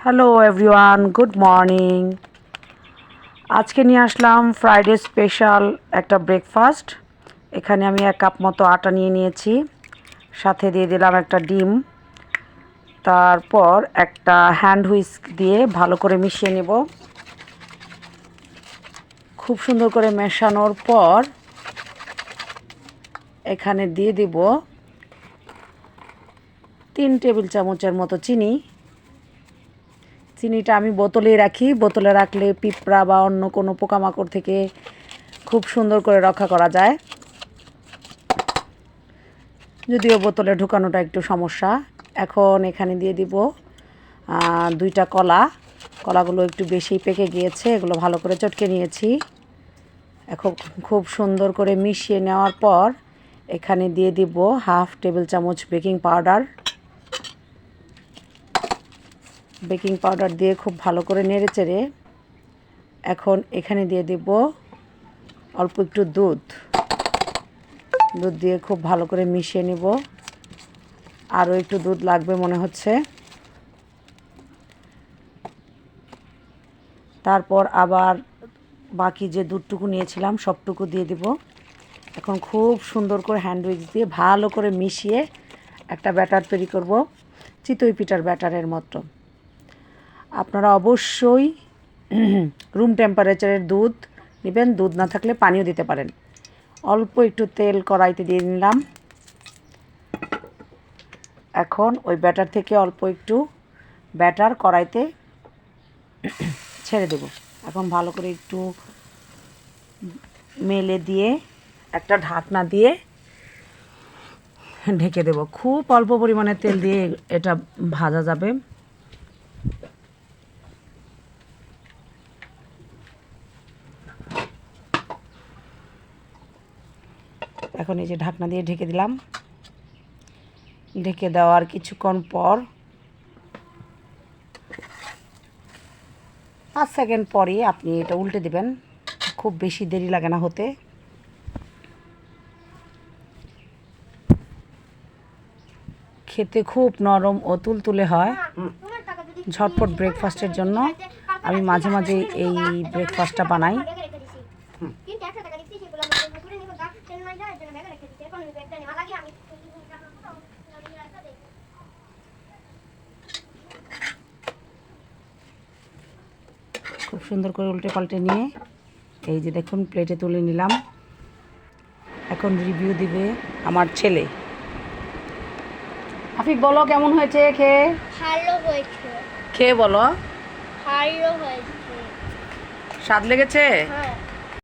Hello everyone, good morning. আজকে নিয়ে আসলাম Friday special একটা ব্রেকফাস্ট। এখানে আমি 1 কাপ মতো আটা নিয়ে নিয়েছি, সাথে দিয়ে দিলাম একটা ডিম, তারপর একটা হ্যান্ড হুইস্ক দিয়ে ভালো করে মিশিয়ে নেব। খুব সুন্দর করে মেশানোর পর এখানে দিয়ে দিব 3 টেবিল চামচের মতো চিনি। চিনিটা আমি বোতলেই রাখি, বোতলে রাখলে পিঁপড়া বা অন্য কোনো পোকামাকড় থেকে খুব সুন্দর করে রক্ষা করা যায়, যদিও বোতলে ঢুকানোটা একটু সমস্যা। এখন এখানে দিয়ে দিব 2টা কলা। কলাগুলো একটু বেশি পেকে গিয়েছে, এগুলো ভালো করে চটকে নিয়েছি। এখন খুব সুন্দর করে মিশিয়ে নেওয়ার পর এখানে দিয়ে দিব 1/2 টেবিল চামচ বেকিং পাউডার। বেকিং পাউডার দিয়ে খুব ভালো করে নেড়ে চেড়ে এখন এখানে দিয়ে দিব অল্প একটু দুধ দিয়ে খুব ভালো করে মিশিয়ে নিব। আরও একটু দুধ লাগবে মনে হচ্ছে। তারপর আবার বাকি যে দুধটুকু নিয়েছিলাম সবটুকু দিয়ে দিব। এখন খুব সুন্দর করে হ্যান্ড উইক্স দিয়ে ভালো করে মিশিয়ে একটা ব্যাটার তৈরি করব, চিতই পিঠার ব্যাটারের মতো। আপনারা অবশ্যই রুম টেম্পারেচারের দুধ নেবেন, দুধ না থাকলে পানিও দিতে পারেন। অল্প একটু তেল কড়াইতে দিয়ে নিলাম। এখন ওই ব্যাটার থেকে অল্প একটু ব্যাটার কড়াইতে ছেড়ে দেব। এখন ভালো করে একটু মেলে দিয়ে একটা ঢাকনা দিয়ে ঢেকে দেব। খুব অল্প পরিমাণে তেল দিয়ে এটা ভাজা যাবে। এখন এই যে ঢাকনা দিয়ে ঢেকে দিলাম। ঢেকে দেওয়ার কিছুক্ষণ পর 5 সেকেন্ড পরই আপনি এটা উল্টে দিবেন। খুব বেশি দেরি লাগে না হতে। খেতে খুব নরম ও তুলতুলে হয়। ঝটপট ব্রেকফাস্টের জন্য আমি মাঝে মাঝে এই ব্রেকফাস্টটা বানাই। খুব সুন্দর করে উল্টে পাল্টে নিয়ে এই যে দেখুন প্লেটে তুলে নিলাম। এখন রিভিউ দিবে আমার ছেলে। আফিক, বলো কেমন হয়েছে খেয়ে? ভালো হয়েছে। খেয়ে বলো। ভালো হয়েছে। স্বাদ লেগেছে? হ্যাঁ।